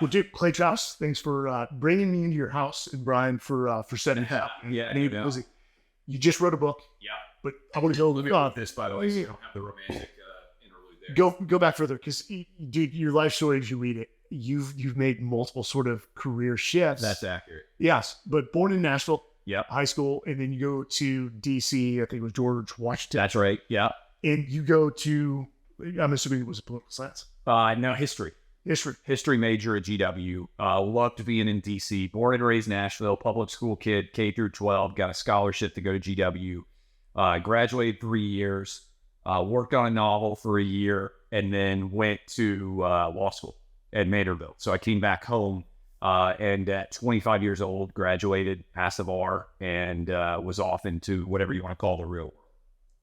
Well, dude, Clay Travis, thanks for bringing me into your house, and Brian for setting it up. Yeah, and you just wrote a book. Yeah. But I want to go with this, by the way, so you don't have the romantic interlude there. Go back further, because dude, your life story as you read it, you've made multiple sort of career shifts. That's accurate. Yes, but born in Nashville, high school, and then you go to DC. I think it was George Washington. That's right. Yeah. And you go to, I'm assuming it was a political science. No, history. History Major at GW. Loved being in DC. Born and raised Nashville. Public school kid, K through 12. Got a scholarship to go to GW. Graduated 3 years. Worked on a novel for a year, and then went to law school at Vanderbilt. So I came back home, and at 25 years old, graduated, passed the bar, and was off into whatever you want to call the real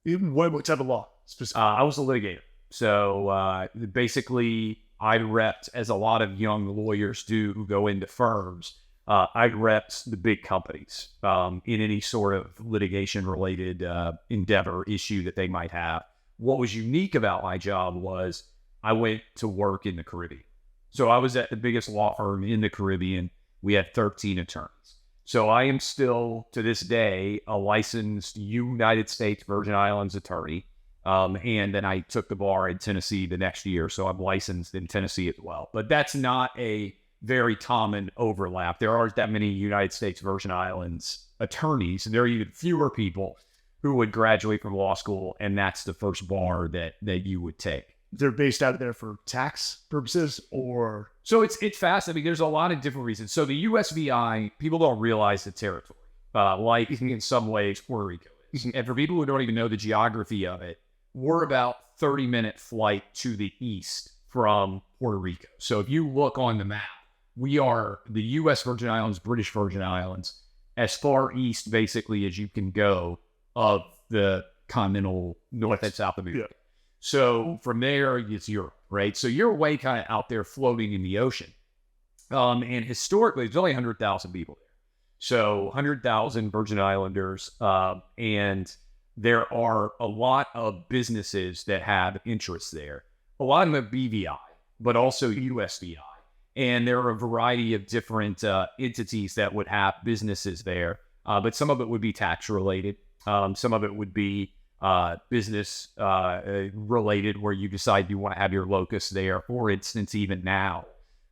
world. What type of law? I was a litigator. So basically, I repped, as a lot of young lawyers do who go into firms, I repped the big companies in any sort of litigation-related endeavor, issue that they might have. What was unique about my job was I went to work in the Caribbean. So I was at the biggest law firm in the Caribbean. We had 13 attorneys. So I am still, to this day, a licensed United States Virgin Islands attorney. And then I took the bar in Tennessee the next year, so I'm licensed in Tennessee as well. But that's not a very common overlap. There aren't that many United States Virgin Islands attorneys, and there are even fewer people who would graduate from law school, and that's the first bar that you would take. They're based out of there for tax purposes, or? So it's fascinating. There's a lot of different reasons. So the USVI, people don't realize the territory, like in some ways Puerto Rico is. And for people who don't even know the geography of it, we're about 30-minute flight to the east from Puerto Rico. So if you look on the map, we are the U.S. Virgin Islands, British Virgin Islands, as far east basically as you can go of the continental North and South America. Yeah. So from there, it's Europe, right? So you're way kind of out there floating in the ocean. And historically, there's only 100,000 people there. So 100,000 Virgin Islanders, and there are a lot of businesses that have interests there. A lot of them are BVI, but also USVI. And there are a variety of different entities that would have businesses there. But some of it would be tax related. Some of it would be business related, where you decide you want to have your locus there. For instance, even now,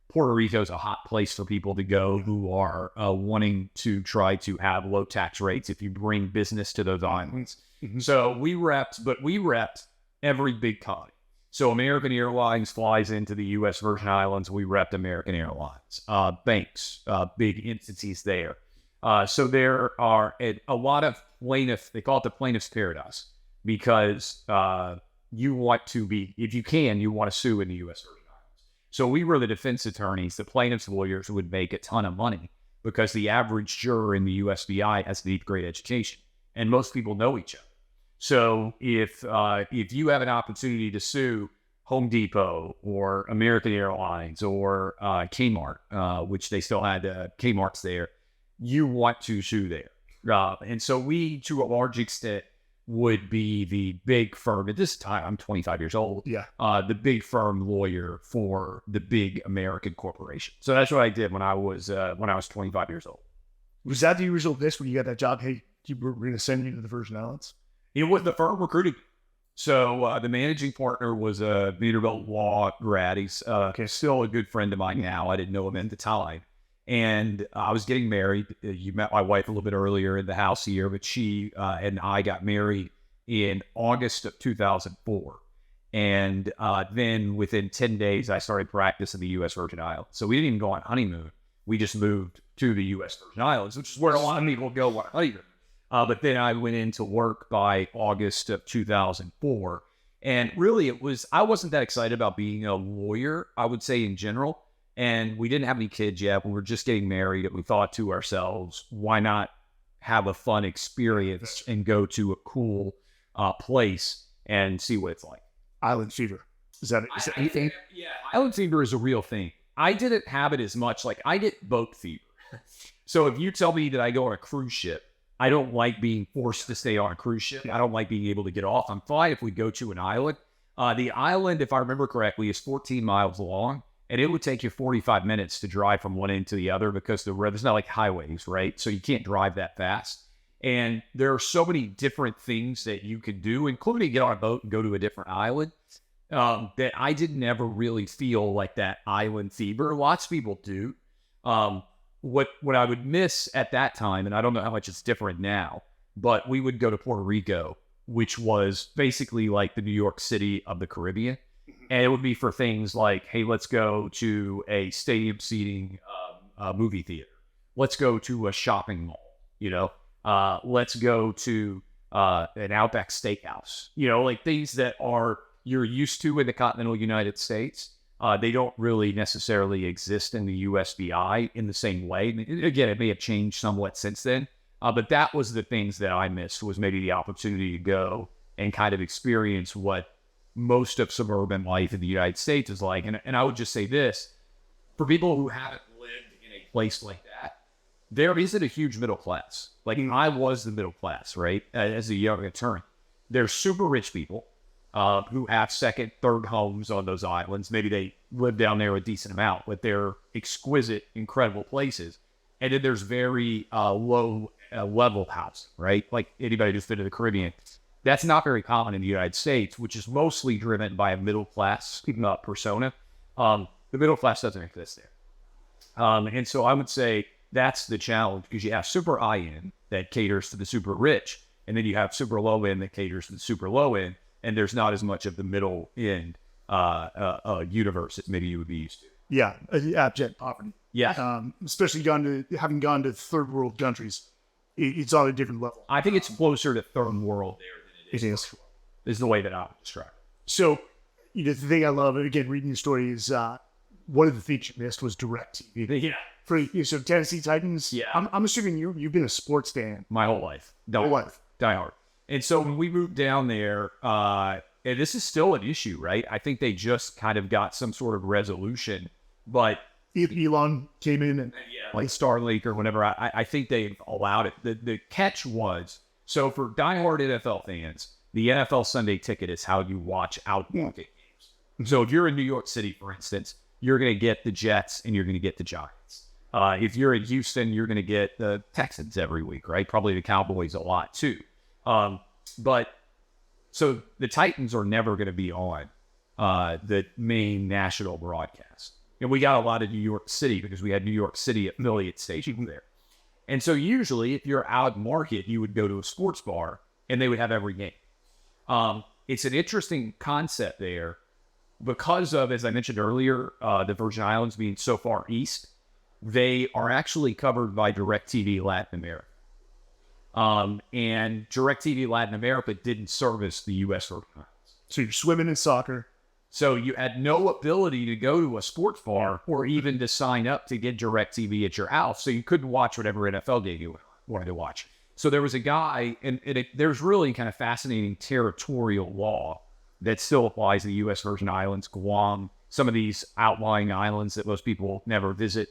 Puerto Rico is a hot place for people to go who are wanting to try to have low tax rates if you bring business to those islands. Mm-hmm. So we repped every big company. So American Airlines flies into the U.S. Virgin Islands. We repped American Airlines. Banks, big entities there. So there are a lot of plaintiffs. They call it the plaintiff's paradise, because you want to be, if you can, you want to sue in the U.S. Virgin Islands. So we were the defense attorneys. The plaintiff's lawyers who would make a ton of money, because the average juror in the USVI has the 8th grade education, and most people know each other. So if you have an opportunity to sue Home Depot or American Airlines or Kmart, which they still had Kmart's there, you want to sue there. And so we, to a large extent, would be the big firm. At this time, I'm 25 years old. Yeah. The big firm lawyer for the big American corporation. So that's what I did when I was 25 years old. Was that the original list when you got that job? Hey, we're going to send you to the Virgin Islands? It was the firm recruiting. So the managing partner was a Vanderbilt law grad. He's still a good friend of mine now. I didn't know him at the time. And I was getting married. You met my wife a little bit earlier in the house here, but she and I got married in August of 2004. And then within 10 days, I started practice in the U.S. Virgin Islands. So we didn't even go on honeymoon. We just moved to the U.S. Virgin Islands, which is where a lot of people go on honeymoon. But then I went into work by August of 2004. And really, I wasn't that excited about being a lawyer, I would say, in general. And we didn't have any kids yet. We were just getting married. And we thought to ourselves, why not have a fun experience and go to a cool place and see what it's like? Island fever. Is that anything? Yeah, island fever is a real thing. I didn't have it as much. Like, I get boat fever. So if you tell me that I go on a cruise ship, I don't like being forced to stay on a cruise ship. I don't like being able to get off. I'm fine if we go to an island. The island, if I remember correctly, is 14 miles long, and it would take you 45 minutes to drive from one end to the other because there's not like highways, right? So you can't drive that fast. And there are so many different things that you can do, including get on a boat and go to a different island, that I didn't ever really feel like that island fever. Lots of people do. What I would miss at that time, and I don't know how much it's different now, but we would go to Puerto Rico, which was basically like the New York City of the Caribbean. And it would be for things like, hey, let's go to a stadium seating movie theater. Let's go to a shopping mall, let's go to an Outback Steakhouse, like things that you're used to in the continental United States. They don't really necessarily exist in the USVI in the same way. Again, it may have changed somewhat since then, but that was the things that I missed, was maybe the opportunity to go and kind of experience what most of suburban life in the United States is like. And I would just say this, for people who haven't lived in a place like that, there isn't a huge middle class. Like I was the middle class, right? As a young attorney. There's super rich people who have second, third homes on those islands. Maybe they live down there a decent amount, but they're exquisite, incredible places. And then there's very low level housing, right? Like anybody who's been to the Caribbean. That's not very common in the United States, which is mostly driven by a middle class persona. The middle class doesn't exist there. And so I would say that's the challenge, because you have super high end that caters to the super rich, and then you have super low end that caters to the super low end, and there's not as much of the middle end universe that maybe you would be used to. Yeah, abject poverty. Yeah. Especially having gone to third world countries, it's on a different level. I think it's closer to third world there than it is. Is the way that I would describe it. So, the thing I love, again, reading your story is one of the things you missed was DirecTV. Yeah. So Tennessee Titans. Yeah. I'm assuming you've been a sports fan my whole life. Die hard. And so when we moved down there, and this is still an issue, right? I think they just kind of got some sort of resolution, but Elon came in and like Starlink or whatever. I think they allowed it. The catch was, so for diehard NFL fans, the NFL Sunday Ticket is how you watch OutKick games. So if you're in New York City, for instance, you're going to get the Jets and you're going to get the Giants. If you're in Houston, you're going to get the Texans every week, right? Probably the Cowboys a lot too. But so the Titans are never going to be on the main national broadcast. And we got a lot of New York City because we had New York City affiliate stations there. And so usually if you're out market, you would go to a sports bar and they would have every game. It's an interesting concept there because of, as I mentioned earlier, the Virgin Islands being so far east. They are actually covered by DirecTV Latin America. And DirecTV Latin America didn't service the U.S. Virgin Islands. So you're swimming in soccer. So you had no ability to go to a sports bar or even to sign up to get DirecTV at your house. So you couldn't watch whatever NFL game you wanted to watch. So there was a guy, and there's really kind of fascinating territorial law that still applies to the U.S. Virgin Islands, Guam, some of these outlying islands that most people never visit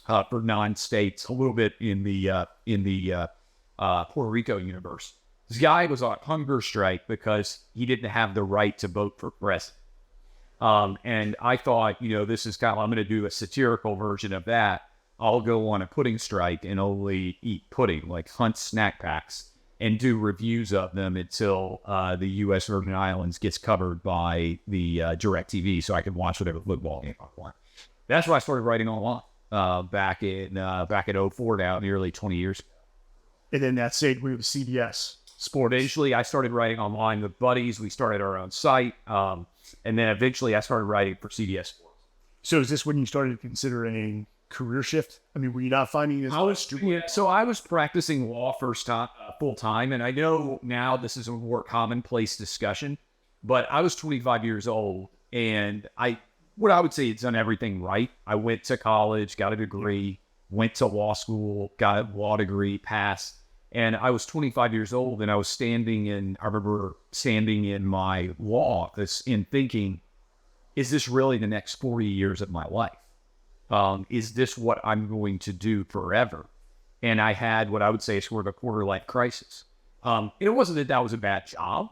for non-states, a little bit in the Puerto Rico universe. This guy was on hunger strike because he didn't have the right to vote for president. And I thought, this is I'm going to do a satirical version of that. I'll go on a pudding strike and only eat pudding, like hunt snack packs, and do reviews of them until the U.S. Virgin Islands gets covered by the DirecTV, so I can watch whatever football game I want. That's why I started writing online back in 04 now, nearly 20 years ago. And then that stayed with CBS Sports. Eventually, I started writing online with buddies. We started our own site. And then eventually I started writing for CBS Sports. So is this when you started considering career shift? I mean, were you not finding this? So I was practicing law first time, full time. And I know now this is a more commonplace discussion, but I was 25 years old and what I would say it's done everything right. I went to college, got a degree, went to law school, got a law degree, passed. And I was 25 years old and I remember standing in my law office and thinking, is this really the next 40 years of my life? Is this what I'm going to do forever? And I had what I would say is sort of a quarter-life crisis. It wasn't that was a bad job.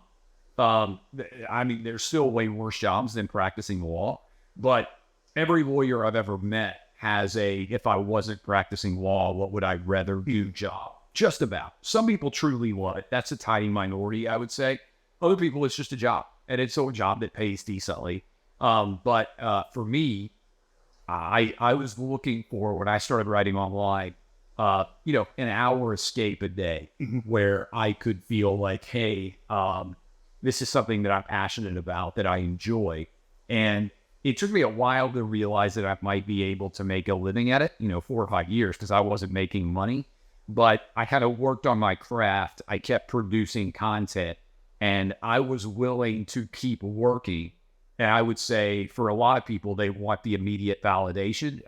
There's still way worse jobs than practicing law. But every lawyer I've ever met has if I wasn't practicing law, what would I rather do job? Just about. Some people truly love it. That's a tiny minority, I would say. Other people, it's just a job, and it's a job that pays decently. But for me, I was looking for, when I started writing online, an hour escape a day where I could feel like, hey, this is something that I'm passionate about, that I enjoy. And it took me a while to realize that I might be able to make a living at it, 4 or 5 years, because I wasn't making money. But I kind of worked on my craft. I kept producing content, and I was willing to keep working. And I would say for a lot of people, they want the immediate validation.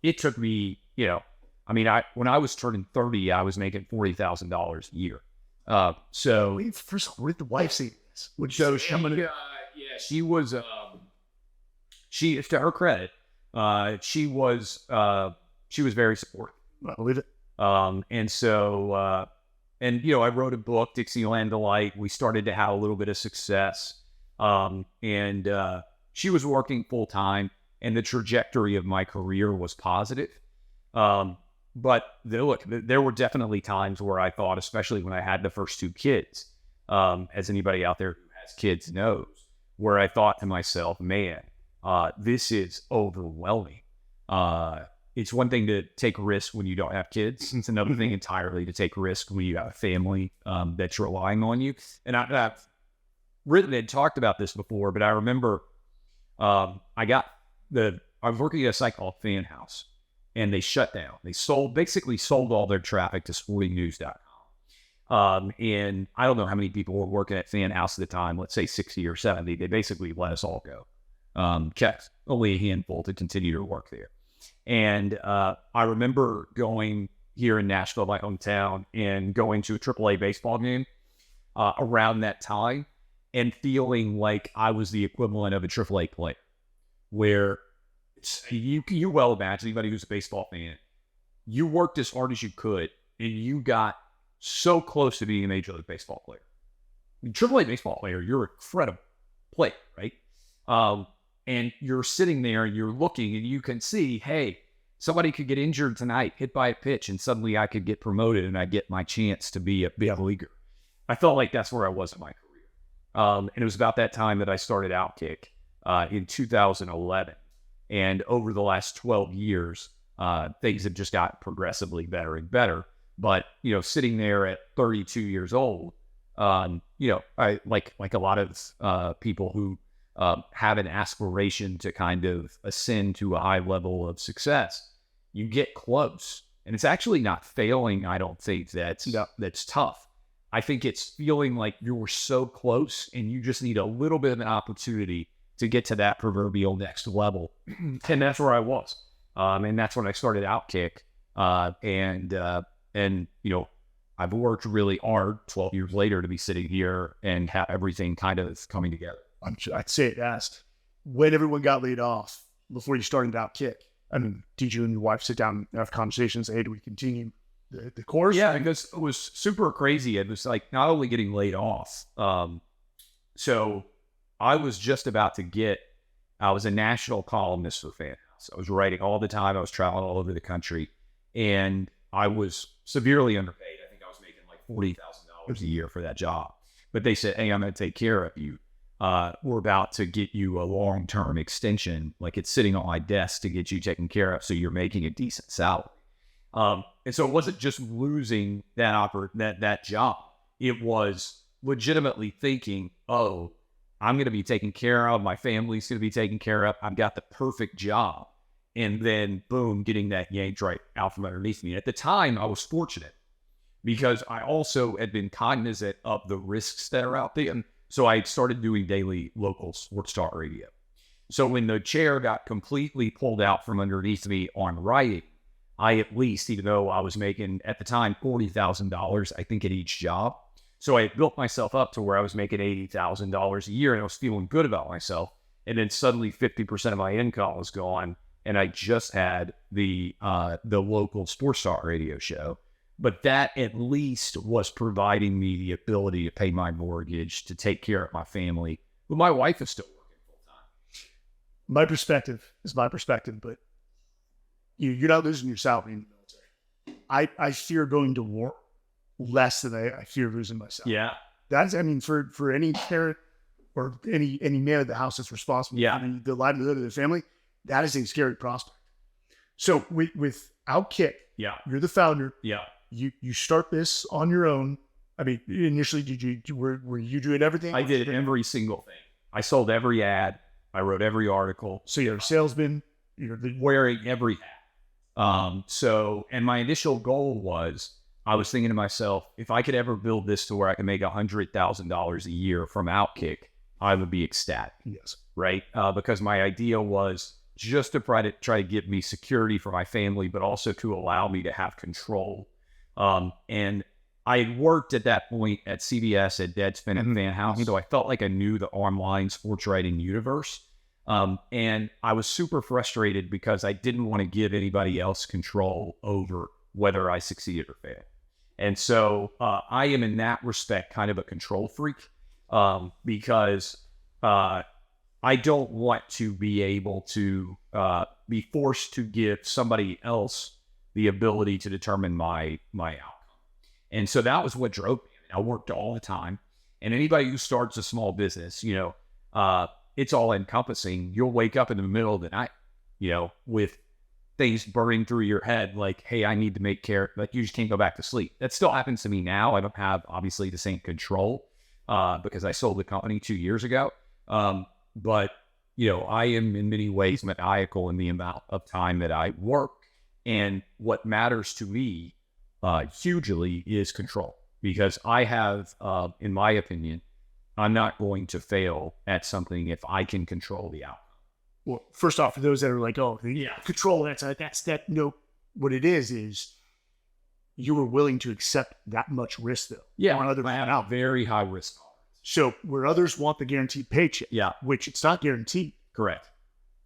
It took me, when I was turning 30, I was making $40,000 a year. So first of all, where did the wife see this? She was, to her credit, she was very supportive. I believe it. And so, I wrote a book, Dixieland Delight. We started to have a little bit of success. And she was working full time, and the trajectory of my career was positive. But there were definitely times where I thought, especially when I had the first 2 kids, as anybody out there who has kids knows, where I thought to myself, man, this is overwhelming. It's one thing to take risks when you don't have kids. It's another thing entirely to take risks when you have a family that's relying on you. And I've written and talked about this before, but I remember I was working at a site called Fan House, and they shut down. They basically sold all their traffic to sportingnews.com. And I don't know how many people were working at Fan House at the time, let's say 60 or 70. They basically let us all go. Kept only a handful to continue to work there. And I remember going here in Nashville, my hometown, and going to a AAA baseball game around that time, and feeling like I was the equivalent of a AAA player, where you well imagine, anybody who's a baseball fan, you worked as hard as you could, and you got so close to being a Major League Baseball player. AAA baseball player, you're an incredible player, right? And you're sitting there, and you're looking, and you can see, hey, somebody could get injured tonight, hit by a pitch, and suddenly I could get promoted, and I get my chance to be a big leaguer. I felt like that's where I was in my career. And it was about that time that I started OutKick in 2011. And over the last 12 years, things have just gotten progressively better and better. But, sitting there at 32 years old, I like a lot of people who have an aspiration to kind of ascend to a high level of success, you get close. And it's actually not failing, I don't think, that's tough. I think it's feeling like you're so close, and you just need a little bit of an opportunity to get to that proverbial next level. And that's where I was. And that's when I started OutKick. I've worked really hard 12 years later to be sitting here and have everything kind of coming together. I'd say it asked, when everyone got laid off before you started OutKick, I mean, did you and your wife sit down and have conversations? Hey, do we continue the course? Yeah, because it was super crazy. It was like not only getting laid off. So I was just about to I was a national columnist for Fan House. I was writing all the time. I was traveling all over the country, and I was severely underpaid. I think I was making like $40,000 a year for that job. But they said, hey, I'm going to take care of you. We're about to get you a long-term extension. Like, it's sitting on my desk to get you taken care of, so you're making a decent salary. And so it wasn't just losing that job. It was legitimately thinking, oh, I'm going to be taken care of. My family's going to be taken care of. I've got the perfect job. And then, boom, getting that yanked right out from underneath me. At the time, I was fortunate because I also had been cognizant of the risks that are out there. So I started doing daily local sports talk radio. So when the chair got completely pulled out from underneath me on writing, I at least, even though I was making at the time $40,000, I think, at each job. So I built myself up to where I was making $80,000 a year, and I was feeling good about myself. And then suddenly 50% of my income was gone, and I just had the local sports talk radio show. But that at least was providing me the ability to pay my mortgage, to take care of my family. But my wife is still working full time. my perspective is my perspective, but you're not losing your salary in the military. I fear going to war less than I fear losing my salary. Yeah. That's, I mean, for any parent or any man of the house that's responsible for the livelihood of their family, that is a scary prospect. So with OutKick, you're the founder. Yeah. You start this on your own. I mean, initially, were you doing everything? I did every single thing. I sold every ad. I wrote every article. So you're a salesman. You're wearing every hat. And my initial goal was, I was thinking to myself, if I could ever build this to where I can make $100,000 a year from OutKick, I would be ecstatic. Yes. Right. Because my idea was just to try to give me security for my family, but also to allow me to have control. And I had worked at that point at CBS, at Deadspin, and Fan House, so I felt like I knew the online sports writing universe. And I was super frustrated because I didn't want to give anybody else control over whether I succeeded or failed. And so I am in that respect kind of a control freak, because I don't want to be able to be forced to give somebody else the ability to determine my outcome. And so that was what drove me. I worked all the time. And anybody who starts a small business, it's all encompassing. You'll wake up in the middle of the night, with things burning through your head like, hey, I need to make care, but you just can't go back to sleep. That still happens to me now. I don't have, obviously, the same control because I sold the company 2 years ago. But I am in many ways maniacal in the amount of time that I work. And what matters to me hugely is control, because I have, in my opinion, I'm not going to fail at something if I can control the outcome. Well, first off, for those that are like, control, that's that. No, what it is you were willing to accept that much risk, though. Yeah, I have a very high risk tolerance. So where others want the guaranteed paycheck, which it's not guaranteed, correct,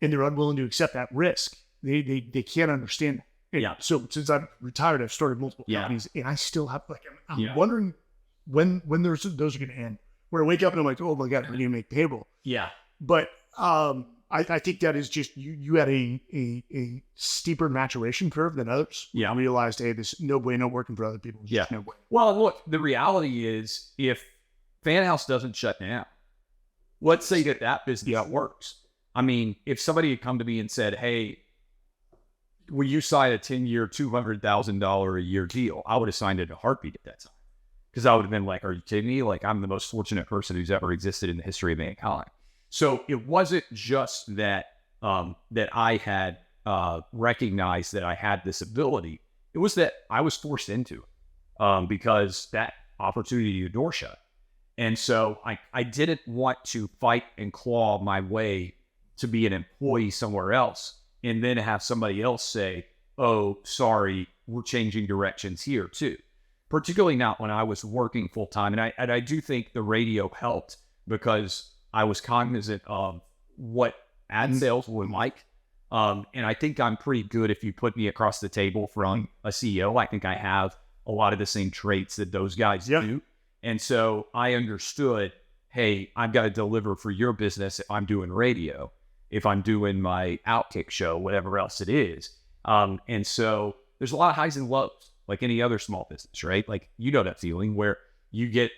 and they're unwilling to accept that risk, they can't understand. And so since I'm retired, I've started multiple companies, and I still have I'm wondering when those are going to end. Where I wake up and I'm like, oh my God, we're going to make payroll. Yeah, but I think that is just you had a steeper maturation curve than others. Yeah, I realized, hey, this no bueno working for other people. No bueno. Well, look, the reality is, if Fan House doesn't shut down, let's say that business works. I mean, if somebody had come to me and said, hey, will you sign a 10-year, $200,000 a year deal? I would have signed it in a heartbeat at that time. Because I would have been like, are you kidding me? Like, I'm the most fortunate person who's ever existed in the history of mankind. So it wasn't just that that I had recognized that I had this ability. It was that I was forced into it because that opportunity, the door shut. And so I didn't want to fight and claw my way to be an employee somewhere else and then have somebody else say, oh, sorry, we're changing directions here too. Particularly not when I was working full time. And I do think the radio helped because I was cognizant of what ad sales were like. And I think I'm pretty good if you put me across the table from a CEO. I think I have a lot of the same traits that those guys do. And so I understood, hey, I've got to deliver for your business if I'm doing radio, if I'm doing my OutKick show, whatever else it is. And so there's a lot of highs and lows, like any other small business, right? Like, that feeling where you get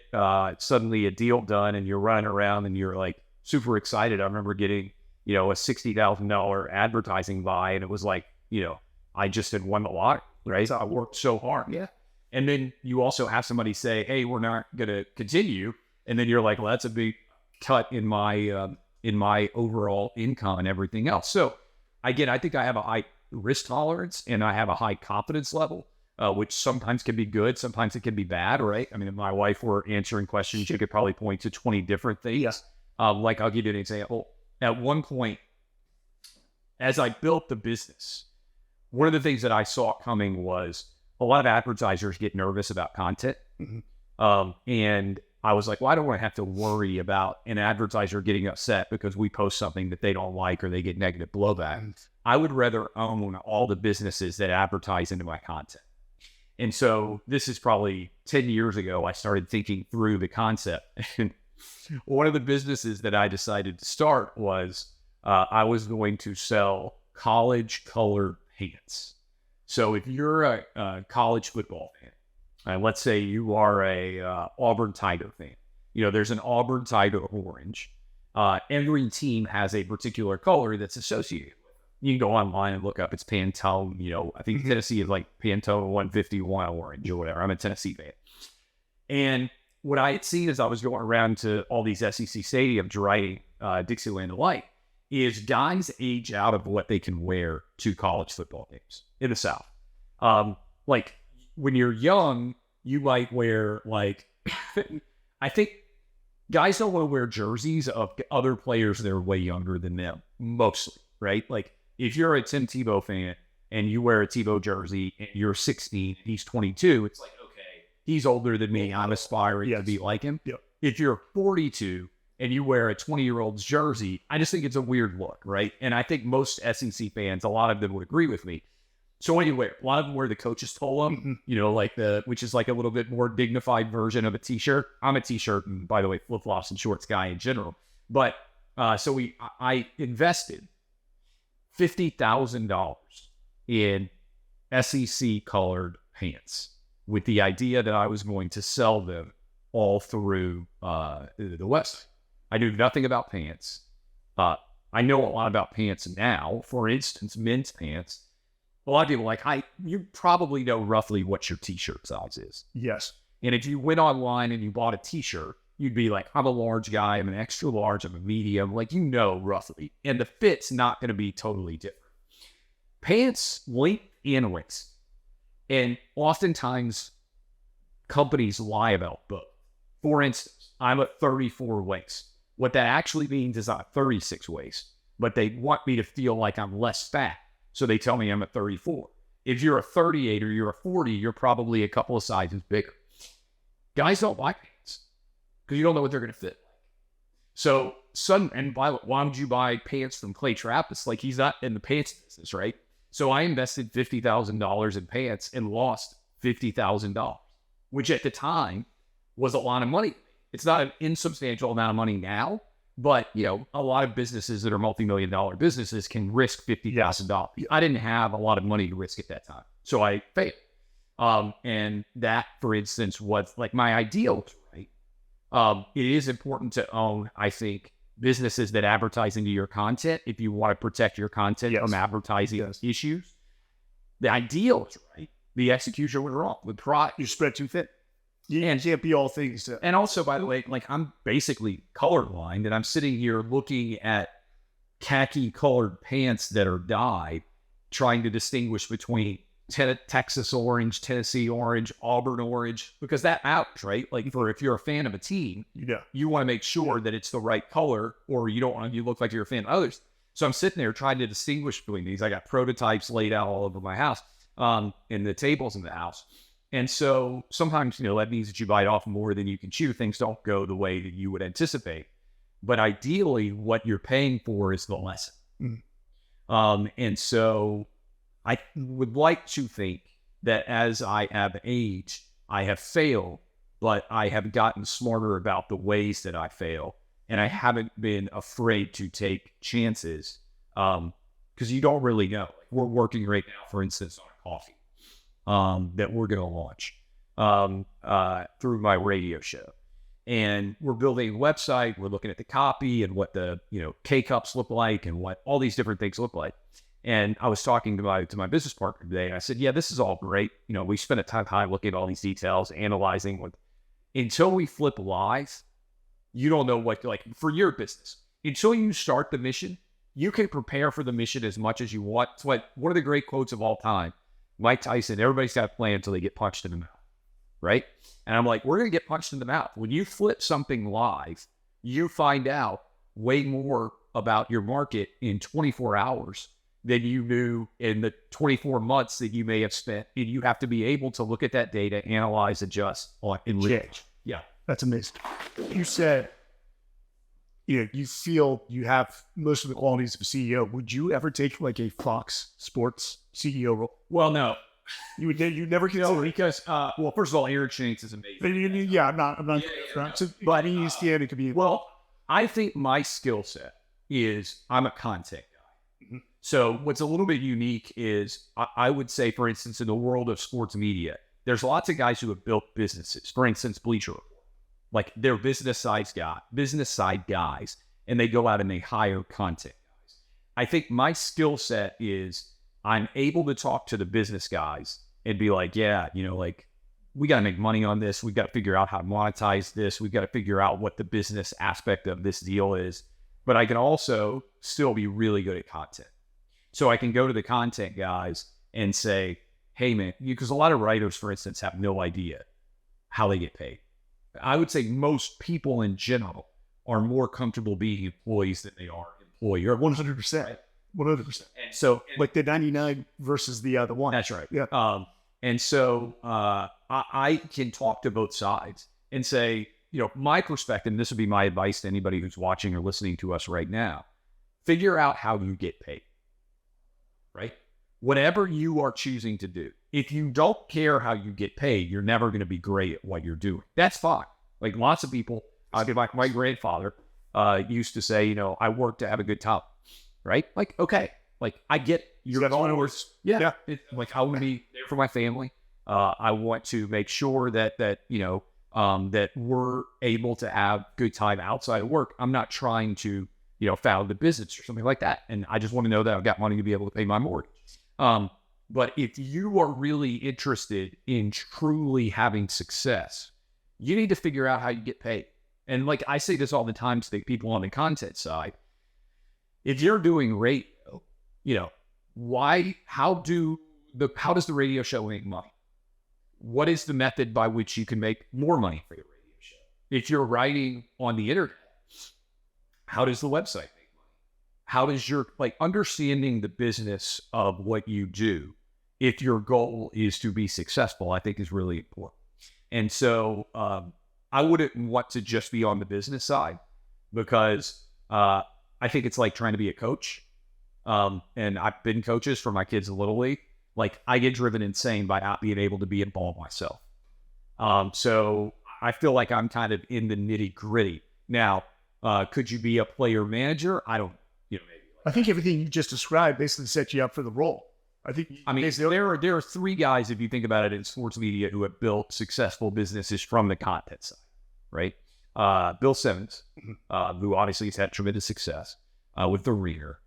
suddenly a deal done and you're running around and you're like super excited. I remember getting, a $60,000 advertising buy, and it was like, I just had won the lottery, right? So I worked so hard. Yeah. And then you also have somebody say, hey, we're not going to continue. And then you're like, well, that's a big cut in my overall income and everything else. So again, I think I have a high risk tolerance and I have a high confidence level. Which sometimes can be good, sometimes it can be bad, right? I mean, if my wife were answering questions, she could probably point to 20 different things. Yes. Like, I'll give you an example. At one point, as I built the business, one of the things that I saw coming was a lot of advertisers get nervous about content. Mm-hmm. And I was like, well, I don't want to have to worry about an advertiser getting upset because we post something that they don't like or they get negative blowback. I would rather own all the businesses that advertise into my content. And so this is probably 10 years ago, I started thinking through the concept. And one of the businesses that I decided to start was I was going to sell college colored pants. So if you're a college football fan, and let's say you are a Auburn Tiger fan, there's an Auburn Tiger orange. Every team has a particular color that's associated with it. You can go online and look up, it's Pantone. I think Tennessee is like Pantone 151 orange or whatever. I'm a Tennessee fan. And what I had seen as I was going around to all these SEC stadiums writing Dixieland Delight is guys age out of what they can wear to college football games in the South. Like when you're young, you might wear I think guys don't want to wear jerseys of other players that are way younger than them, mostly, right? Like if you're a Tim Tebow fan and you wear a Tebow jersey and you're 16, he's 22, it's like, okay, he's older than me. I'm aspiring to be like him. Yep. If you're 42 and you wear a 20-year-old's jersey, I just think it's a weird look, right? And I think most SEC fans, a lot of them would agree with me. So anyway, a lot of them wear the coach's polo, which is like a little bit more dignified version of a t-shirt. I'm a t-shirt and, by the way, flip-flops and shorts guy in general. But I invested $50,000 in SEC colored pants with the idea that I was going to sell them all through the website. I knew nothing about pants. I know a lot about pants now. For instance, men's pants. A lot of people are like, you probably know roughly what your t-shirt size is. Yes. And if you went online and you bought a t-shirt, you'd be like, I'm a large guy, I'm an extra large, I'm a medium, roughly. And the fit's not going to be totally different. Pants, length and waist. And oftentimes, companies lie about both. For instance, I'm a 34 waist. What that actually means is I'm a 36 waist, but they want me to feel like I'm less fat. So they tell me I'm a 34. If you're a 38 or you're a 40, you're probably a couple of sizes bigger. Guys don't buy pants because you don't know what they're going to fit. So, why would you buy pants from Clay Trappist? Like, he's not in the pants business, right? So I invested $50,000 in pants and lost $50,000, which at the time was a lot of money. It's not an insubstantial amount of money now. But, a lot of businesses that are multi-million-dollar businesses can risk $50,000. I didn't have a lot of money to risk at that time. So I failed. And that, for instance, was like my ideal, right? It is important to own, I think, businesses that advertise into your content if you want to protect your content from advertising issues. The ideal is right. The execution was wrong. With product, you spread too thin. You can't be all things. And also, by the way, I'm basically colorblind, and I'm sitting here looking at khaki colored pants that are dyed, trying to distinguish between Texas orange, Tennessee orange, Auburn orange, because that matters, right? Like, if you're a fan of a team, you want to make sure that it's the right color, or you don't want you look like you're a fan of others. So I'm sitting there trying to distinguish between these. I got prototypes laid out all over my house, and the tables in the house. And so sometimes, that means that you bite off more than you can chew. Things don't go the way that you would anticipate. But ideally, what you're paying for is the lesson. And so I would like to think that as I have aged, I have failed, but I have gotten smarter about the ways that I fail. And I haven't been afraid to take chances because you don't really know. We're working right now, for instance, on a coffee. That we're going to launch through my radio show. And we're building a website. We're looking at the copy and what the K-Cups look like and what all these different things look like. And I was talking to my business partner today, and I said, yeah, this is all great. We spent a ton of time looking at all these details, analyzing what, until we flip live, you don't know what, for your business. Until you start the mission, you can prepare for the mission as much as you want. It's one of the great quotes of all time. Mike Tyson, everybody's got a plan until they get punched in the mouth, right? And I'm like, we're going to get punched in the mouth. When you flip something live, you find out way more about your market in 24 hours than you knew in the 24 months that you may have spent. And you have to be able to look at that data, analyze, adjust, and change. Yeah. That's amazing. You said, you feel you have most of the qualities of a CEO. Would you ever take a Fox Sports CEO role? Well, no. You never consider because first of all, Aaron Shanks is amazing. Yeah, I'm not. But ESPN, it could be. Well, I think my skill set is I'm a content guy. Mm-hmm. So what's a little bit unique is I would say, for instance, in the world of sports media, there's lots of guys who have built businesses. For instance, Bleacher Report. Like they're business side guys, and they go out and they hire content guys. I think my skill set is I'm able to talk to the business guys and be like, yeah, like we got to make money on this. We got to figure out how to monetize this. We got to figure out what the business aspect of this deal is. But I can also still be really good at content. So I can go to the content guys and say, hey man, because a lot of writers, for instance, have no idea how they get paid. I would say most people in general are more comfortable being employees than they are employers. 100%. Right? 100%. And so, like the 99 versus the other one. That's right. Yeah. And so I can talk to both sides and say, my perspective, and this would be my advice to anybody who's watching or listening to us right now, figure out how you get paid, right? Whatever you are choosing to do. If you don't care how you get paid, you're never going to be great at what you're doing. That's fine. Like lots of people, my grandfather used to say, I work to have a good time, right? Like, okay, like I get your hours. Yeah. Like I want to be there for my family. I want to make sure that that we're able to have good time outside of work. I'm not trying to, found a business or something like that. And I just want to know that I've got money to be able to pay my mortgage. But if you are really interested in truly having success, you need to figure out how you get paid. And like I say this all the time to the people on the content side, if you're doing radio, how does the radio show make money? What is the method by which you can make more money for your radio show? If you're writing on the internet, how does the website make money? How does your, understanding the business of what you do, if your goal is to be successful, I think is really important. And so I wouldn't want to just be on the business side because I think it's like trying to be a coach. And I've been coaches for my kids in Little League. Like I get driven insane by not being able to be involved myself. So I feel like I'm kind of in the nitty gritty. Now, could you be a player manager? I don't, maybe. I think everything you just described basically sets you up for the role. There are three guys, if you think about it, in sports media who have built successful businesses from the content side, right? Bill Simmons, who obviously has had tremendous success with The Ringer,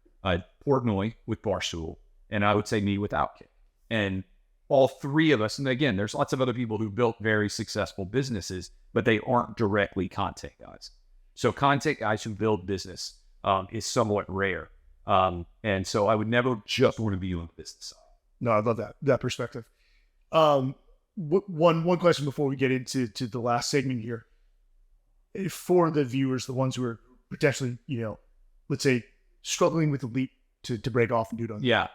Portnoy with Barstool, and I would say me with OutKick. And all three of us, and again, there's lots of other people who built very successful businesses, but they aren't directly content guys. So content guys who build business is somewhat rare. And so I would never just want to be on the business side. No, I love that perspective. One question before we get into the last segment here. For the viewers, the ones who are potentially, let's say struggling with the leap to break off and do it on. Yeah.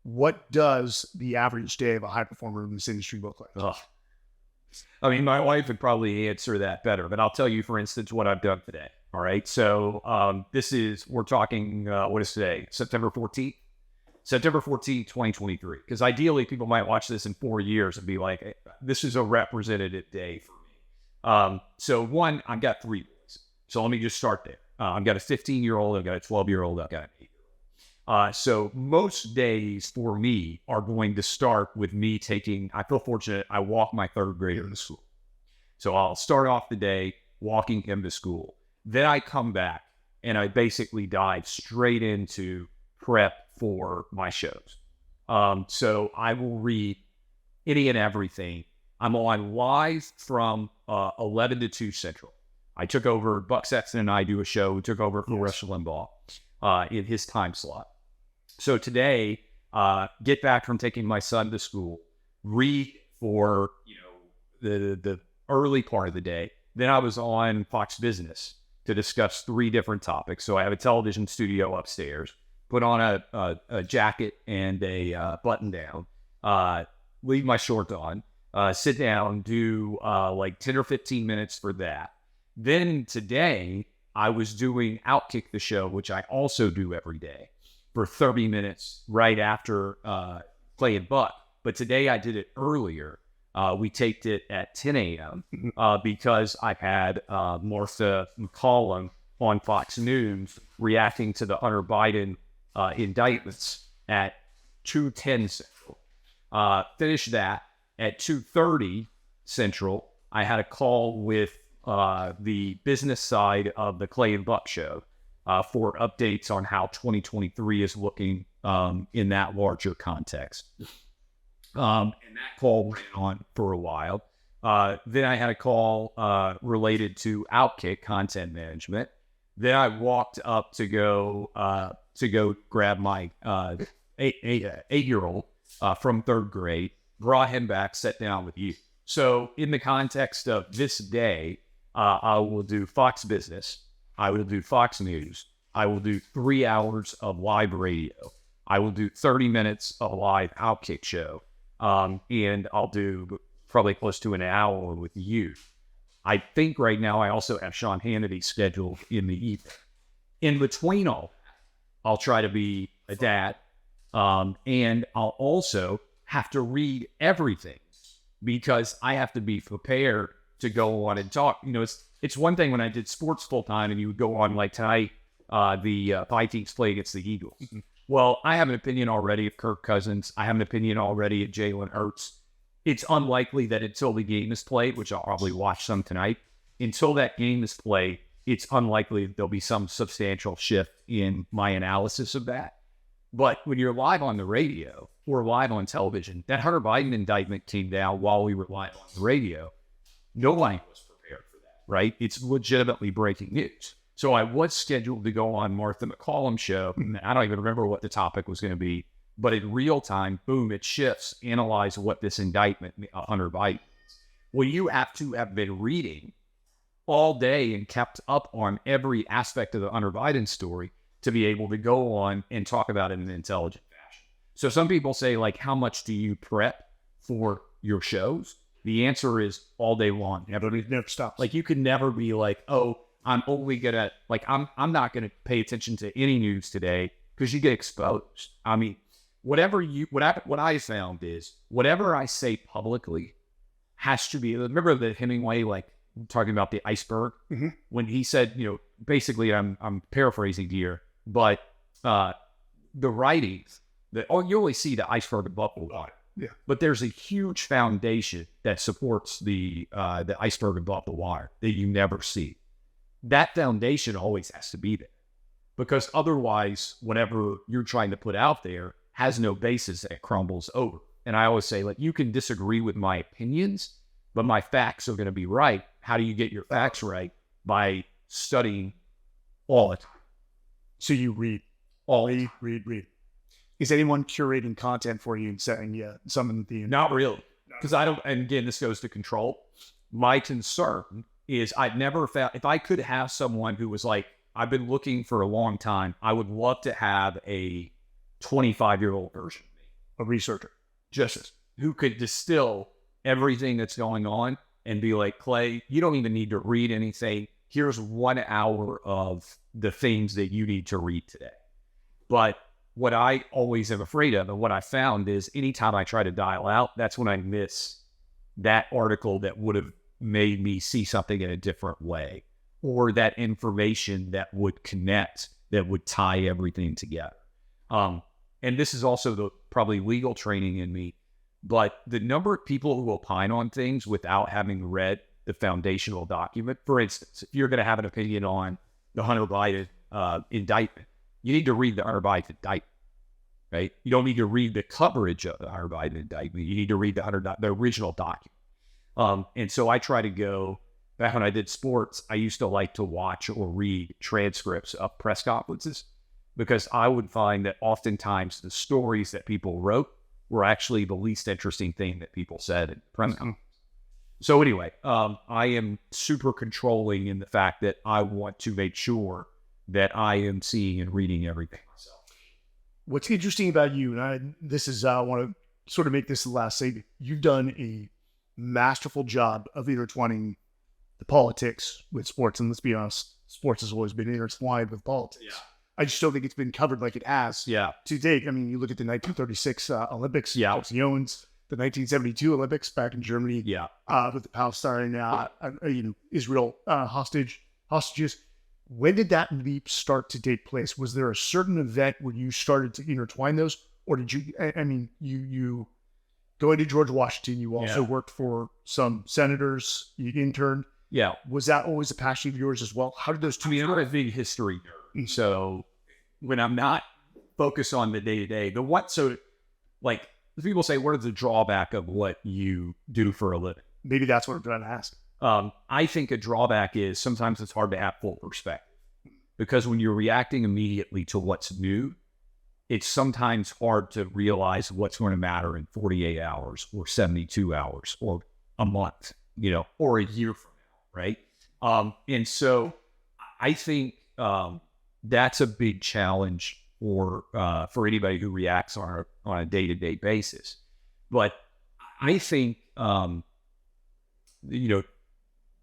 What does the average day of a high performer in this industry look like? Ugh. I mean, my wife would probably answer that better, but I'll tell you, for instance, what I've done today. All right. So we're talking, what is today? September 14th? September 14th, 2023. Because ideally, people might watch this in 4 years and be like, hey, this is a representative day for me. So one, I've got 3 boys. So let me just start there. I've got a 15-year-old, I've got a 12-year-old, I've got an 8-year-old. So most days for me are going to start with me I feel fortunate, I walk my 3rd grader to school. So I'll start off the day walking him to school. Then I come back and I basically dive straight into prep for my shows. So I will read any and everything. I'm on live from 11 to 2 Central. I took over, Buck Sexton and I do a show. We took over for Rush Limbaugh in his time slot. So today, get back from taking my son to school, read for the early part of the day. Then I was on Fox Business to discuss 3 different topics. So I have a television studio upstairs, put on a jacket and a button down, leave my shorts on, sit down, do like 10 or 15 minutes for that. Then today I was doing OutKick the show, which I also do every day, for 30 minutes right after playing Buck. But today I did it earlier. We taped it at 10 a.m. Because I had Martha McCollum on Fox News reacting to the Hunter Biden indictments at 2:10 Central. Finished that at 2:30 Central. I had a call with the business side of the Clay and Buck Show for updates on how 2023 is looking in that larger context. And that call went on for a while. Then I had a call related to OutKick content management. Then I walked up to go grab my 8-year-old from 3rd grade, brought him back, sat down with you. So in the context of this day, I will do Fox Business. I will do Fox News. I will do 3 hours of live radio. I will do 30 minutes of live OutKick show. And I'll do probably close to an hour with you. I think right now I also have Sean Hannity scheduled in the evening. In between all that, I'll try to be a dad. And I'll also have to read everything because I have to be prepared to go on and talk. You know, it's one thing when I did sports full time and you would go on like tonight, the Vikings play against the Eagles. Mm-hmm. Well, I have an opinion already of Kirk Cousins. I have an opinion already of Jalen Hurts. It's unlikely that until the game is played, which I'll probably watch some tonight, until that game is played, it's unlikely there'll be some substantial shift in my analysis of that. But when you're live on the radio or live on television, that Hunter Biden indictment came down while we were live on the radio. Nobody was prepared for that, right? It's legitimately breaking news. So I was scheduled to go on Martha McCallum's show. I don't even remember what the topic was going to be, but in real time, boom, it shifts, analyze what this indictment, Hunter Biden is. Well, you have to have been reading all day and kept up on every aspect of the Hunter Biden story to be able to go on and talk about it in an intelligent fashion. So some people say, like, how much do you prep for your shows? The answer is all day long. Never stops. Like, you could never be like, oh, I'm only gonna, like, I'm not gonna pay attention to any news today because you get exposed. I mean, what I found is whatever I say publicly has to be. Remember the Hemingway, like, talking about the iceberg, when he said, you know, basically, I'm paraphrasing here, but the writings that you only see the iceberg above the water. Yeah. But there's a huge foundation that supports the iceberg above the water that you never see. That foundation always has to be there because otherwise, whatever you're trying to put out there has no basis and it crumbles over. And I always say, like, you can disagree with my opinions, but my facts are going to be right. How do you get your facts right? By studying all the time. So you read. Read. Is anyone curating content for you and setting some of the... Not really. Because I don't... And again, this goes to control. My concern is I've never found... If I could have someone who was like, I've been looking for a long time, I would love to have a 25-year-old version of me. A researcher. Just who could distill everything that's going on and be like, Clay, you don't even need to read anything. Here's 1 hour of the things that you need to read today. But what I always am afraid of and what I found is anytime I try to dial out, that's when I miss that article that would have made me see something in a different way, or that information that would connect, that would tie everything together. And this is also the probably legal training in me, but the number of people who opine on things without having read the foundational document. For instance, if you're going to have an opinion on the Hunter Biden indictment, you need to read the Hunter Biden indictment, right? You don't need to read the coverage of the Hunter Biden indictment. You need to read the original document. And so I try to go, back when I did sports, I used to like to watch or read transcripts of press conferences because I would find that oftentimes the stories that people wrote were actually the least interesting thing that people said in press conference. So anyway, I am super controlling in the fact that I want to make sure that I am seeing and reading everything myself. What's interesting about you, and I want to sort of make this the last statement. You've done a masterful job of intertwining the politics with sports, and let's be honest, sports has always been intertwined with politics. Yeah. I just don't think it's been covered like it has to date. I mean, you look at the 1936 Olympics, Chelsea Owens, the 1972 Olympics back in Germany, with the Palestine, Israel hostages. When did that leap start to take place? Was there a certain event where you started to intertwine those? Or did you, I mean, you going to George Washington, you also worked for some senators, you interned. Yeah. Was that always a passion of yours as well? How did those two? I'm a big history nerd. So when I'm not focused on the day-to-day, like people say, what is the drawback of what you do for a living? Maybe that's what I'm trying to ask. I think a drawback is sometimes it's hard to have full perspective because when you're reacting immediately to what's new, it's sometimes hard to realize what's going to matter in 48 hours or 72 hours or a month, or a year from now, right? And so I think that's a big challenge for anybody who reacts on a day-to-day basis. But I think,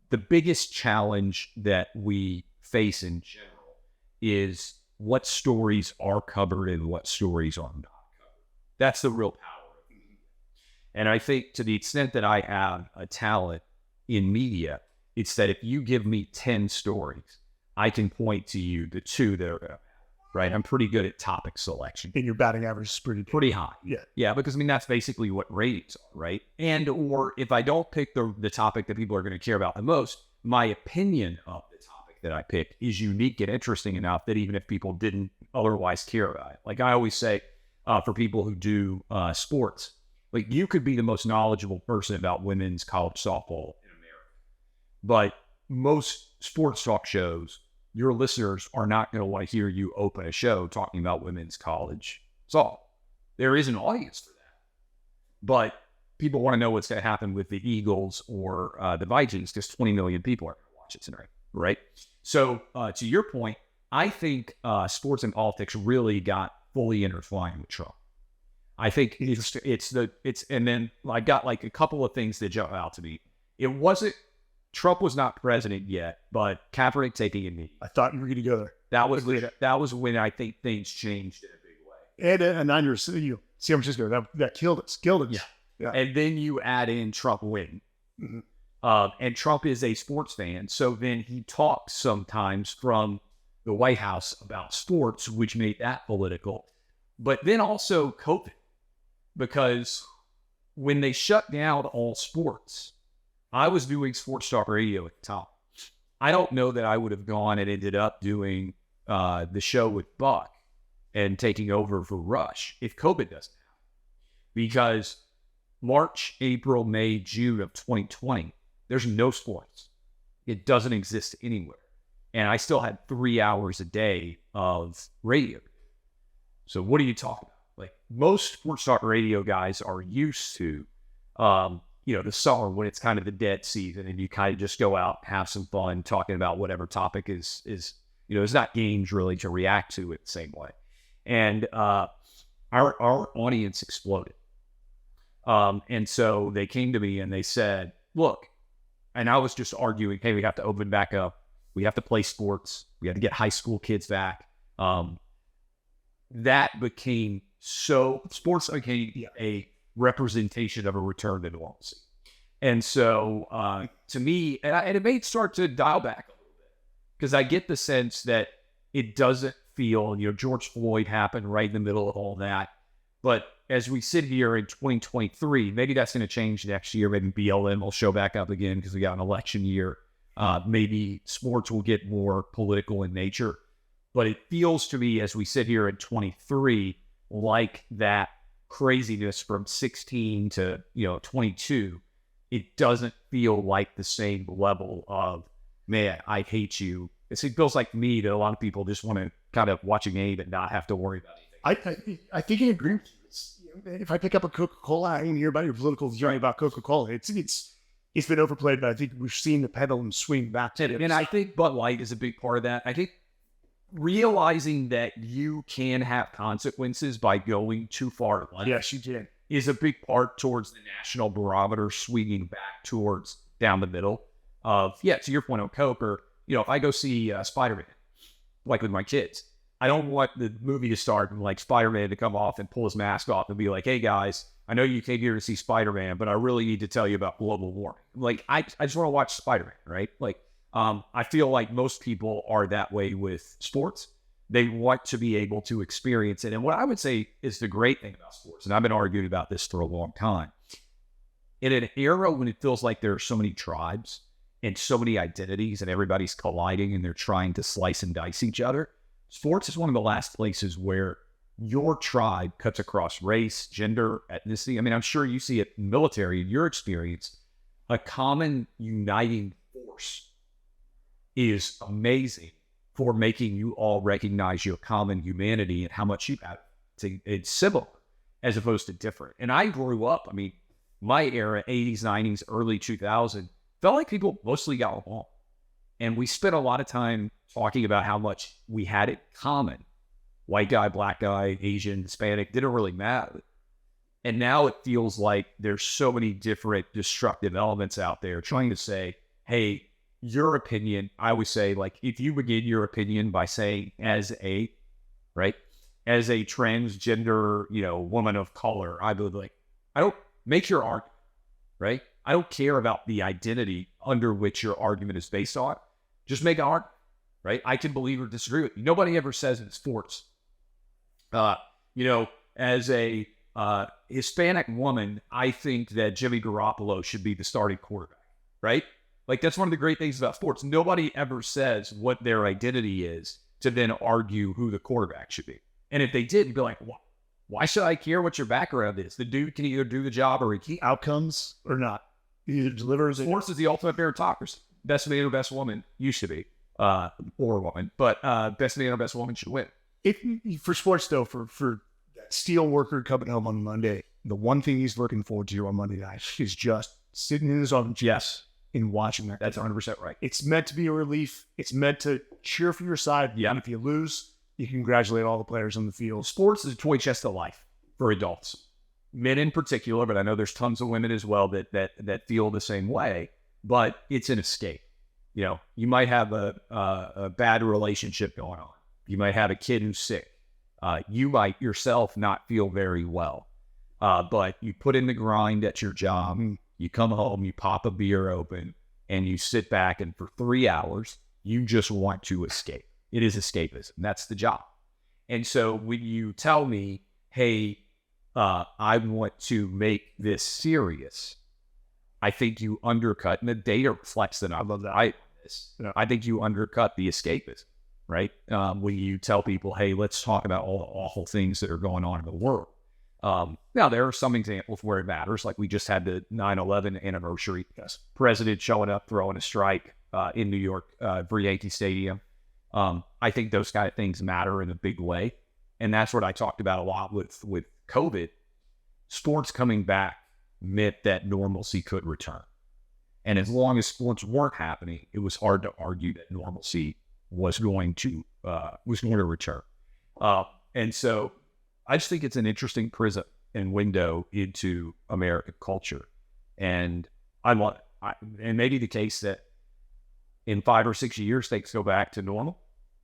the biggest challenge that we face in general is what stories are covered and what stories are not covered. That's the real power of media. And I think to the extent that I have a talent in media, it's that if you give me 10 stories, I can point to you the 2 that are right. I'm pretty good at topic selection. And your batting average is pretty high. Yeah. Yeah, because that's basically what ratings are, right? And or if I don't pick the topic that people are going to care about the most, my opinion of the topic that I picked is unique and interesting enough that even if people didn't otherwise care about it. Like I always say, for people who do sports, like you could be the most knowledgeable person about women's college softball in America, but most sports talk shows, your listeners are not going to want to hear you open a show talking about women's college softball. There is an audience for that. But people want to know what's going to happen with the Eagles or the Vikings because 20 million people are going to watch it tonight, right? So to your point, I think sports and politics really got fully intertwined with Trump. I think and then I got like a couple of things that jump out to me. Trump was not president yet, but Kaepernick taking a knee. I thought you were going to go there. That was when I think things changed in a big way. And a 9-year, San Francisco, that killed us. Yeah. And then you add in Trump winning. Mm-hmm. And Trump is a sports fan. So then he talks sometimes from the White House about sports, which made that political. But then also COVID, because when they shut down all sports, I was doing sports talk radio at the time. I don't know that I would have gone and ended up doing the show with Buck and taking over for Rush if COVID doesn't happen. Because March, April, May, June of 2020, there's no sports. It doesn't exist anywhere. And I still had 3 hours a day of radio. So what are you talking about? Like most sports talk radio guys are used to the summer when it's kind of the dead season and you kind of just go out, have some fun talking about whatever topic is it's not games really to react to it the same way. And our audience exploded. And so they came to me and they said, look, and I was just arguing, hey, we have to open back up. We have to play sports. We have to get high school kids back. Sports became a representation of a return to normalcy. And so to me, and it may start to dial back a little bit because I get the sense that it doesn't feel, George Floyd happened right in the middle of all that. But as we sit here in 2023, maybe that's going to change next year. Maybe BLM will show back up again because we got an election year. Maybe sports will get more political in nature. But it feels to me as we sit here in 23, like that craziness from 16 to 22, it doesn't feel like the same level of, man, I hate you. It feels like me that a lot of people just want to kind of watch a game and not have to worry about anything. I think I agree with you. If I pick up a Coca-Cola, I don't hear about your political journey about Coca-Cola. It's been overplayed, but I think we've seen the pendulum swing back to it. And I think Bud Light is a big part of that. I think realizing that you can have consequences by going too far left, yes, you can, is a big part towards the national barometer swinging back towards down the middle of, to your point on Coke, or, if I go see Spider-Man, like with my kids, I don't want the movie to start and like Spider-Man to come off and pull his mask off and be like, hey guys, I know you came here to see Spider-Man, but I really need to tell you about global warming. Like, I just want to watch Spider-Man, right? Like, I feel like most people are that way with sports. They want to be able to experience it. And what I would say is the great thing about sports, and I've been arguing about this for a long time, in an era when it feels like there are so many tribes and so many identities and everybody's colliding and they're trying to slice and dice each other, sports is one of the last places where your tribe cuts across race, gender, ethnicity. I mean, I'm sure you see it in military, in your experience, a common uniting force is amazing for making you all recognize your common humanity and how much you have. It's similar as opposed to different. And I grew up, I mean, my era, 80s, 90s, early 2000s, felt like people mostly got along. And we spent a lot of time talking about how much we had in common. White guy, black guy, Asian, Hispanic, didn't really matter. And now it feels like there's so many different destructive elements out there trying to say, hey, your opinion, I always say, like, if you begin your opinion by saying as a transgender, woman of color, I would like, I don't make your argument, right? I don't care about the identity under which your argument is based on. Just make an argument, right? I can believe or disagree with you. Nobody ever says in sports, as a Hispanic woman, I think that Jimmy Garoppolo should be the starting quarterback, right? Like, that's one of the great things about sports. Nobody ever says what their identity is to then argue who the quarterback should be. And if they did, you'd be like, why should I care what your background is? The dude can either do the job or he can't. Outcomes or not. He either delivers. Sports is the ultimate meritocracy. Best man or best woman used to be, or woman, but best man or best woman should win. For sports, though, for that steel worker coming home on Monday, the one thing he's looking forward to on Monday night is just sitting in his office. Yes. And watching that. That's 100% right. It's meant to be a relief. It's meant to cheer for your side. Yeah. And if you lose, you congratulate all the players on the field. Sports is a toy chest of life for adults, men in particular, but I know there's tons of women as well that feel the same way. But it's an escape. You might have a bad relationship going on. You might have a kid who's sick. You might yourself not feel very well. But you put in the grind at your job. You come home, you pop a beer open, and you sit back, and for 3 hours, you just want to escape. It is escapism. That's the job. And so when you tell me, hey, I want to make this serious, I think you undercut, and the data reflects that. I love that. I think you undercut the escapism, right? When you tell people, hey, let's talk about all the awful things that are going on in the world. Now, there are some examples where it matters, like we just had the 9/11 anniversary. Yes. President showing up, throwing a strike in New York for Yankee Stadium. I think those kind of things matter in a big way. And that's what I talked about a lot with COVID. Sports coming back meant that normalcy could return. And as long as sports weren't happening, it was hard to argue that normalcy was going to return. And so I just think it's an interesting prism and window into American culture. And I love it. And maybe the case that in 5 or 6 years, things go back to normal.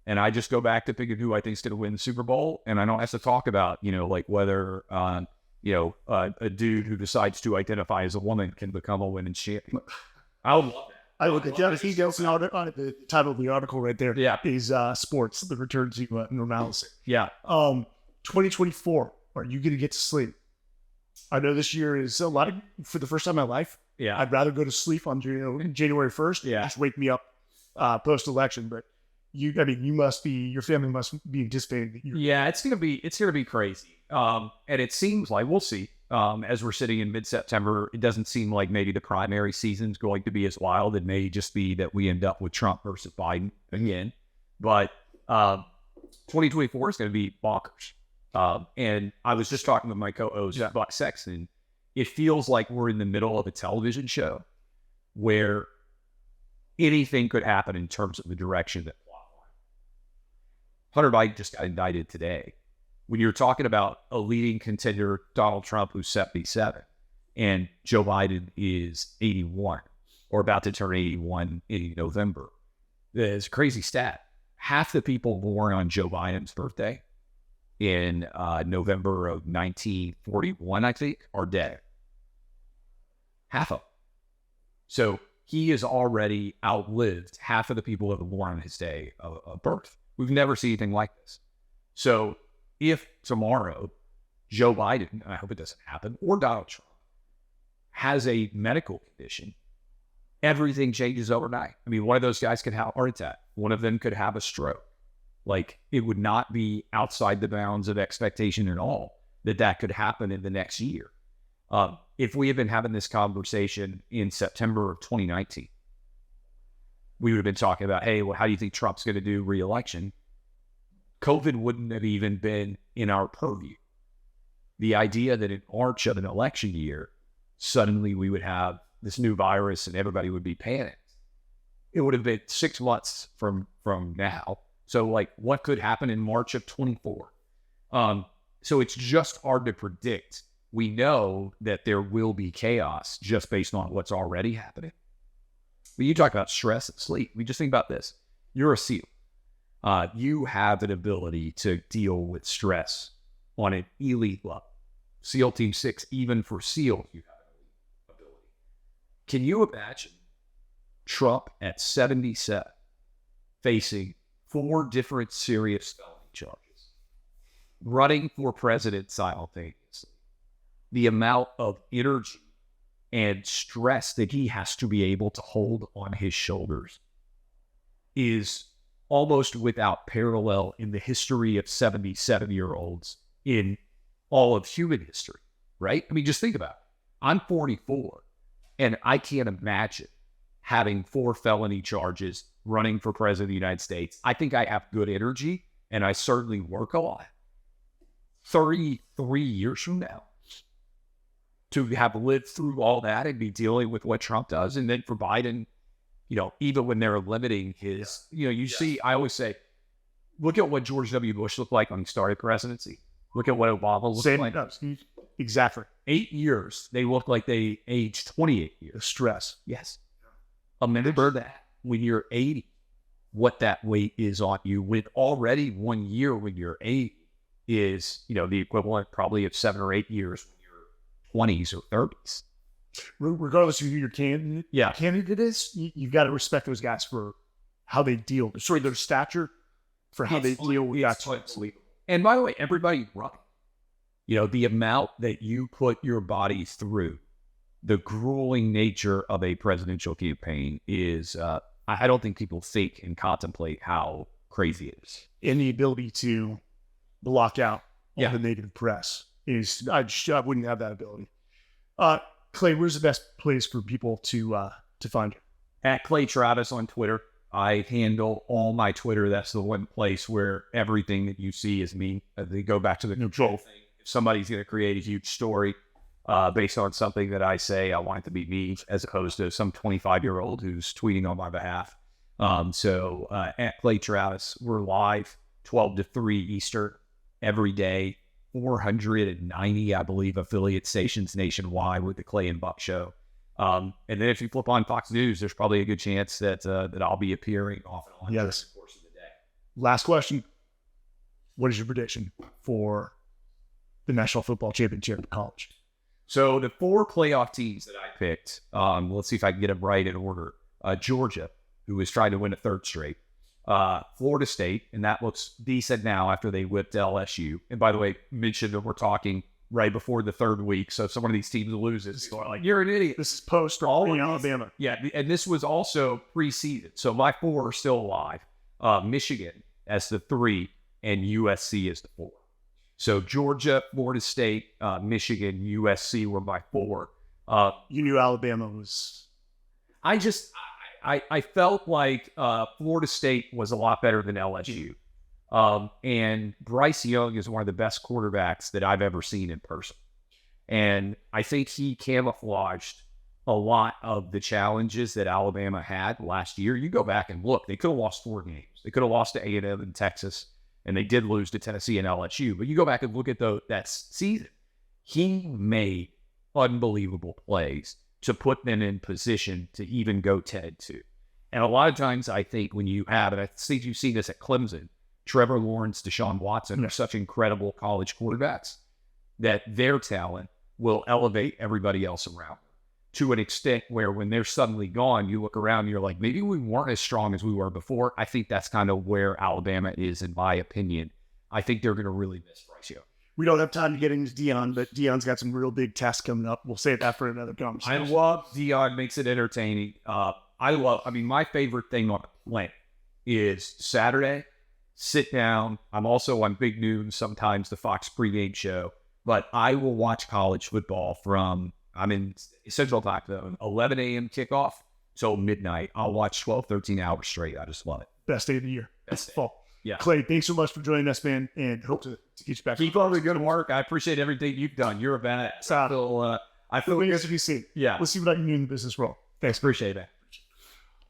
And I just go back to picking who I think is going to win the Super Bowl. And I don't have to talk about, like whether, a dude who decides to identify as a woman can become a women's champion. I would love that. I look at John. He goes on it. The title of the article right there is sports, the return to normalcy. Yeah. 2024, are you going to get to sleep? I know this year is a lot for the first time in my life. Yeah. I'd rather go to sleep on January 1st. Yeah. Just wake me up post-election. But your family must be anticipating that it's going to be crazy. And it seems like, we'll see, as we're sitting in mid-September, it doesn't seem like maybe the primary season's going to be as wild. It may just be that we end up with Trump versus Biden again. But 2024 is going to be bonkers. And I was just talking with my co-host, Buck Sexton. It feels like we're in the middle of a television show where anything could happen in terms of the direction that Hunter Biden just got indicted today. When you're talking about a leading contender, Donald Trump, who's 77, and Joe Biden is 81, or about to turn 81 in November, it's a crazy stat. Half the people born on Joe Biden's birthday in November of 1941, I think, are dead. Half of them. So he has already outlived half of the people that were born on his day of birth. We've never seen anything like this. So if tomorrow Joe Biden, and I hope it doesn't happen, or Donald Trump has a medical condition, everything changes overnight. I mean, one of those guys could have a heart attack. One of them could have a stroke. Like, it would not be outside the bounds of expectation at all that could happen in the next year. If we had been having this conversation in September of 2019, we would have been talking about, hey, well, how do you think Trump's going to do re-election? COVID wouldn't have even been in our purview. The idea that in March of an election year, suddenly we would have this new virus and everybody would be panicked. It would have been 6 months from now. So, like, what could happen in March of 24? So it's just hard to predict. We know that there will be chaos just based on what's already happening. But you talk about stress and sleep. We just think about this. You're a SEAL. You have an ability to deal with stress on an elite level. SEAL Team 6, even for SEAL, you have an ability. Can you imagine Trump at 77 facing 4 different serious felony charges, running for president simultaneously? The amount of energy and stress that he has to be able to hold on his shoulders is almost without parallel in the history of 77-year-olds in all of human history, right? I mean, just think about it. I'm 44, and I can't imagine having 4 felony charges, running for president of the United States. I think I have good energy, and I certainly work a lot. 33 years from now, to have lived through all that and be dealing with what Trump does, and then for Biden, you know, even when they're limiting his, you know, you see, I always say, look at what George W. Bush looked like when he started presidency. Look at what Obama looked like. No, exactly. 8 years, they look like they aged 28 years. The stress. Yes. Remember that when you're 80, what that weight is on you. With already 1 year when you're 80 is, you know, the equivalent probably of 7 or 8 years when you're 20s or 30s. Regardless of who your candidate is, you've got to respect those guys for how they deal. Sorry, their stature for how they deal with that. And by the way, everybody running, you know, the amount that you put your body through, the grueling nature of a presidential campaign is, I don't think people think and contemplate how crazy it is. And the ability to block out all the negative press is, I wouldn't have that ability. Clay, where's the best place for people to find you? At Clay Travis on Twitter. I handle all my Twitter. That's the one place where everything that you see is me. They go back to the control thing. If somebody's going to create a huge story based on something that I say, I want it to be me as opposed to some 25-year-old who's tweeting on my behalf. So at Clay Travis, we're live 12 to 3 Eastern every day. 490, I believe, affiliate stations nationwide with the Clay and Buck Show. And then if you flip on Fox News, there's probably a good chance that I'll be appearing off and on during the course of the day. Last question. What is your prediction for the National Football Championship in college? So the 4 playoff teams that I picked, let's see if I can get them right in order. Georgia, who is trying to win a 3rd straight. Florida State, and that looks decent now after they whipped LSU. And by the way, mentioned that we're talking right before the 3rd week, so if some of these teams loses, so like, you're an idiot. This is post all Alabama. Yeah, and this was also preseason. So my 4 are still alive. Michigan as the 3, and USC as the 4. So Georgia, Florida State, Michigan, USC were my 4. You knew Alabama was... I felt like Florida State was a lot better than LSU. And Bryce Young is one of the best quarterbacks that I've ever seen in person. And I think he camouflaged a lot of the challenges that Alabama had last year. You go back and look, they could have lost 4 games. They could have lost to A&M and Texas, and they did lose to Tennessee and LSU. But you go back and look at that season. He made unbelievable plays to put them in position to even go 10-2. And a lot of times I think when you have, and I think you've seen this at Clemson, Trevor Lawrence, Deshaun Watson are such incredible college quarterbacks that their talent will elevate everybody else around them. to an extent where when they're suddenly gone, you look around and you're like, maybe we weren't as strong as we were before. I think that's kind of where Alabama is, in my opinion. I think they're going to really miss Bryce Young. We don't have time to get into Deion, but Deion's got some real big tests coming up. We'll save that for another conversation. I love Deion, makes it entertaining. My favorite thing on the planet is Saturday, sit down. I'm also on Big Noon, sometimes the Fox pregame show, but I will watch college football I'm in Central Time Zone, 11 a.m. kickoff till midnight. I'll watch 12, 13 hours straight. I just love it. Best day of the year. Best day. Fall. Yeah. Clay, thanks so much for joining us, man, and hope to get you back. Keep up the good work. I appreciate everything you've done. You're a badass. I feel good to be seen. Yeah. Let's see what I can do in the business world. Thanks. Appreciate it.